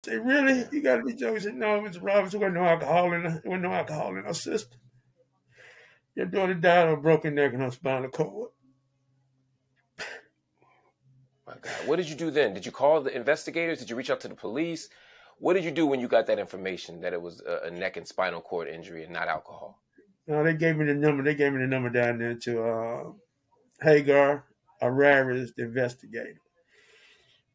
Say, really? You got to be joking. He said, no, Mr. Robinson, there wasn't no alcohol in her system. Your daughter died of a broken neck and her spinal cord. My God, what did you do then? Did you call the investigators? Did you reach out to the police? What did you do when you got that information that it was a neck and spinal cord injury and not alcohol? No, they gave me the number. They gave me the number down there to Hagar Araris, the investigator.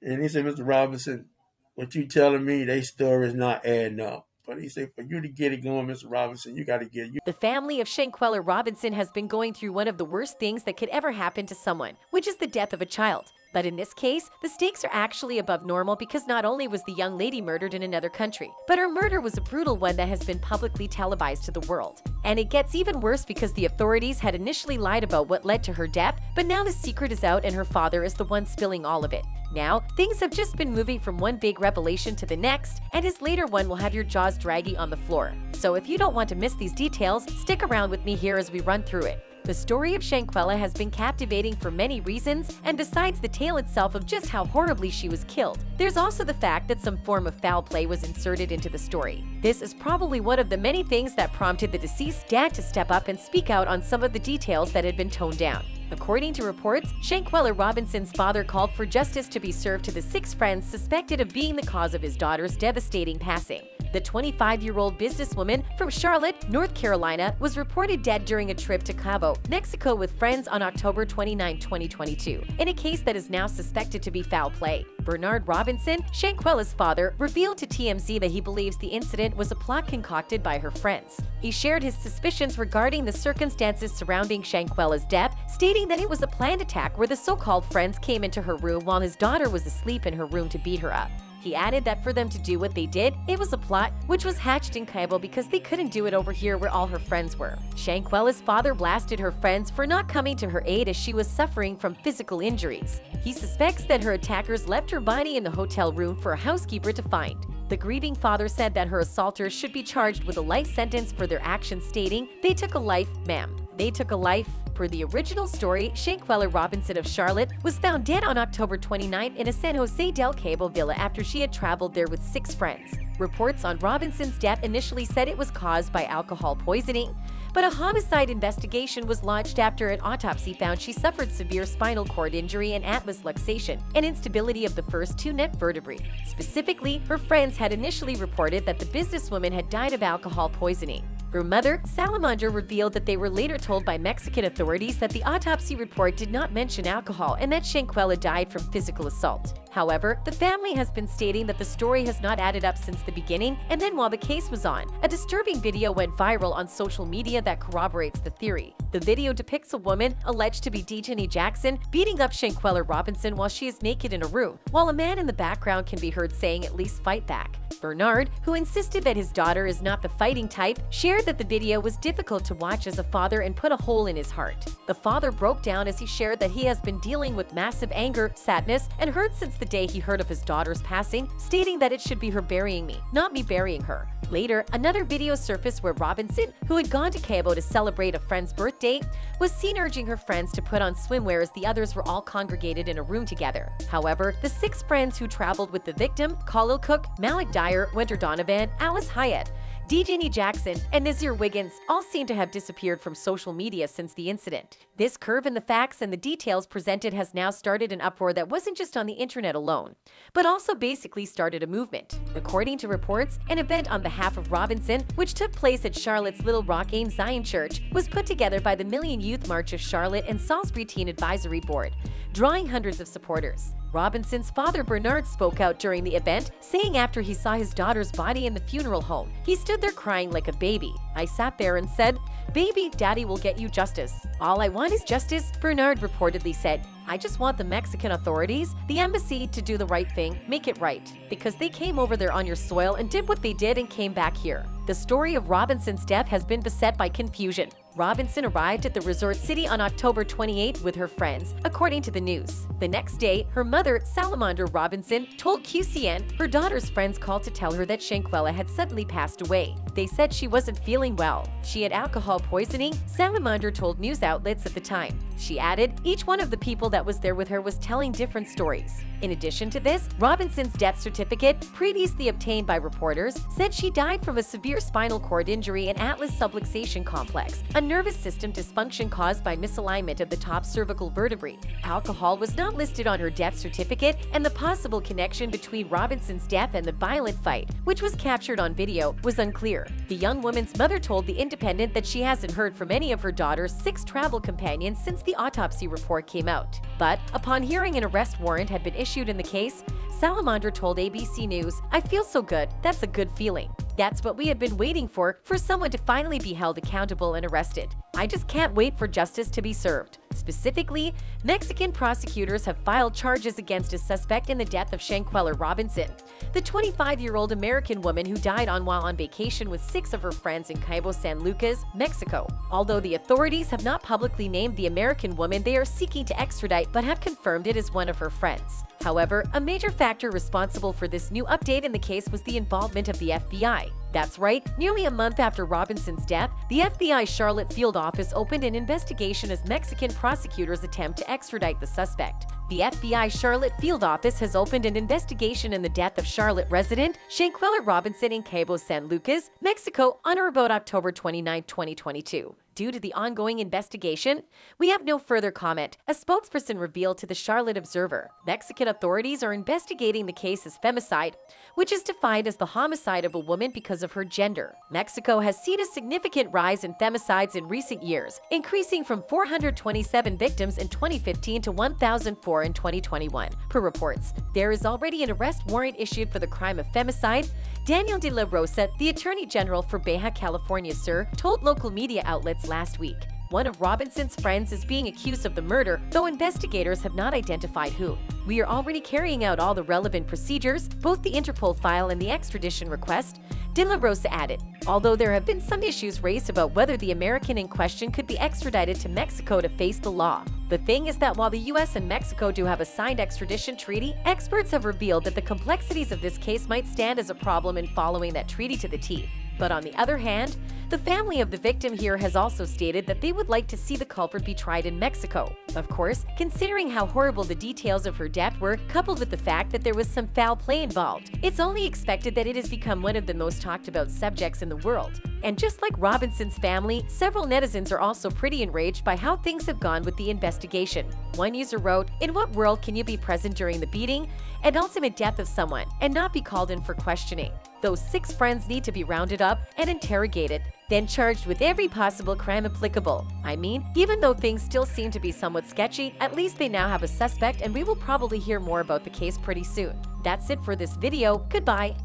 And he said, Mr. Robinson, what you telling me, their story is not adding up. But he said, for you to get it going, Mr. Robinson, you got to get it. The family of Shanquella Robinson has been going through one of the worst things that could ever happen to someone, which is the death of a child. But in this case, the stakes are actually above normal because not only was the young lady murdered in another country, but her murder was a brutal one that has been publicly televised to the world. And it gets even worse because the authorities had initially lied about what led to her death, but now the secret is out and her father is the one spilling all of it. Now, things have just been moving from one big revelation to the next, and his later one will have your jaws draggy on the floor. So if you don't want to miss these details, stick around with me here as we run through it. The story of Shanquella has been captivating for many reasons, and besides the tale itself of just how horribly she was killed, there's also the fact that some form of foul play was inserted into the story. This is probably one of the many things that prompted the deceased dad to step up and speak out on some of the details that had been toned down. According to reports, Shanquella Robinson's father called for justice to be served to the 6 friends suspected of being the cause of his daughter's devastating passing. The 25-year-old businesswoman from Charlotte, North Carolina, was reported dead during a trip to Cabo, Mexico with friends on October 29, 2022, in a case that is now suspected to be foul play. Bernard Robinson, Shanquella's father, revealed to TMZ that he believes the incident was a plot concocted by her friends. He shared his suspicions regarding the circumstances surrounding Shanquella's death, stating that it was a planned attack where the so-called friends came into her room while his daughter was asleep in her room to beat her up. He added that for them to do what they did, it was a plot which was hatched in Cabo because they couldn't do it over here where all her friends were. Shanquella's father blasted her friends for not coming to her aid as she was suffering from physical injuries. He suspects that her attackers left her body in the hotel room for a housekeeper to find. The grieving father said that her assaulters should be charged with a life sentence for their actions, stating, "They took a life, ma'am. They took a life." Per the original story, Shanquella Robinson of Charlotte was found dead on October 29 in a San Jose del Cabo villa after she had traveled there with 6 friends. Reports on Robinson's death initially said it was caused by alcohol poisoning, but a homicide investigation was launched after an autopsy found she suffered severe spinal cord injury and atlas luxation and instability of the first 2 neck vertebrae. Specifically, her friends had initially reported that the businesswoman had died of alcohol poisoning. Her mother, Salamandra, revealed that they were later told by Mexican authorities that the autopsy report did not mention alcohol and that Shanquella died from physical assault. However, the family has been stating that the story has not added up since the beginning, and then while the case was on, a disturbing video went viral on social media that corroborates the theory. The video depicts a woman, alleged to be Dejani Jackson, beating up Shanquella Robinson while she is naked in a room, while a man in the background can be heard saying at least "fight back." Bernard, who insisted that his daughter is not the fighting type, shared that the video was difficult to watch as a father and put a hole in his heart. The father broke down as he shared that he has been dealing with massive anger, sadness, and hurt since the day he heard of his daughter's passing, stating that it should be her burying me, not me burying her. Later, another video surfaced where Robinson, who had gone to Cabo to celebrate a friend's birthday, was seen urging her friends to put on swimwear as the others were all congregated in a room together. However, the 6 friends who traveled with the victim, Khalil Cook, Malik Dyer, Winter Donovan, Alice Hyatt, Dejani Jackson, and Nazir Wiggins all seem to have disappeared from social media since the incident. This curve in the facts and the details presented has now started an uproar that wasn't just on the internet alone, but also basically started a movement. According to reports, an event on behalf of Robinson, which took place at Charlotte's Little Rock Ames Zion Church, was put together by the Million Youth March of Charlotte and Salisbury Teen Advisory Board, drawing hundreds of supporters. Robinson's father Bernard spoke out during the event, saying after he saw his daughter's body in the funeral home, he stood there crying like a baby. "I sat there and said, 'Baby, Daddy will get you justice. All I want is justice,'" Bernard reportedly said. "I just want the Mexican authorities, the embassy, to do the right thing, make it right, because they came over there on your soil and did what they did and came back here." The story of Robinson's death has been beset by confusion. Robinson arrived at the resort city on October 28 with her friends, according to the news. The next day, her mother, Salamandra Robinson, told QCN her daughter's friends called to tell her that Shanquella had suddenly passed away. They said she wasn't feeling well. She had alcohol poisoning, Salamandra told news outlets at the time. She added, each one of the people that was there with her was telling different stories. In addition to this, Robinson's death certificate, previously obtained by reporters, said she died from a severe spinal cord injury and atlas subluxation complex, a nervous system dysfunction caused by misalignment of the top cervical vertebrae. Alcohol was not listed on her death certificate, and the possible connection between Robinson's death and the violent fight, which was captured on video, was unclear. The young woman's mother told The Independent that she hasn't heard from any of her daughter's 6 travel companions since the autopsy report came out. But upon hearing an arrest warrant had been issued in the case, Salamandra told ABC News, "I feel so good. That's a good feeling. That's what we had been waiting for someone to finally be held accountable and arrested. I just can't wait for justice to be served." Specifically, Mexican prosecutors have filed charges against a suspect in the death of Shanquella Robinson, the 25-year-old American woman who died while on vacation with 6 of her friends in Cabo, San Lucas, Mexico. Although the authorities have not publicly named the American woman they are seeking to extradite but have confirmed it as one of her friends. However, a major factor responsible for this new update in the case was the involvement of the FBI. That's right, nearly a month after Robinson's death, the FBI Charlotte field office opened an investigation as Mexican prosecutors attempt to extradite the suspect. The FBI Charlotte field office has opened an investigation in the death of Charlotte resident Shanquella Robinson in Cabo, San Lucas, Mexico on or about October 29, 2022. Due to the ongoing investigation, we have no further comment, a spokesperson revealed to the Charlotte Observer. Mexican authorities are investigating the case as femicide, which is defined as the homicide of a woman because of her gender. Mexico has seen a significant rise in femicides in recent years, increasing from 427 victims in 2015 to 1,004 in 2021. Per reports, there is already an arrest warrant issued for the crime of femicide. Daniel de la Rosa, the Attorney General for Baja California Sur, told local media outlets last week. One of Robinson's friends is being accused of the murder, though investigators have not identified who. We are already carrying out all the relevant procedures, both the Interpol file and the extradition request, De La Rosa added. Although there have been some issues raised about whether the American in question could be extradited to Mexico to face the law. The thing is that while the US and Mexico do have a signed extradition treaty, experts have revealed that the complexities of this case might stand as a problem in following that treaty to the T. But on the other hand, the family of the victim here has also stated that they would like to see the culprit be tried in Mexico. Of course, considering how horrible the details of her death were, coupled with the fact that there was some foul play involved, it's only expected that it has become one of the most talked about subjects in the world. And just like Robinson's family, several netizens are also pretty enraged by how things have gone with the investigation. One user wrote, "In what world can you be present during the beating and ultimate death of someone and not be called in for questioning? Those 6 friends need to be rounded up and interrogated, then charged with every possible crime applicable. I mean, even though things still seem to be somewhat sketchy, at least they now have a suspect and we will probably hear more about the case pretty soon." That's it for this video. Goodbye.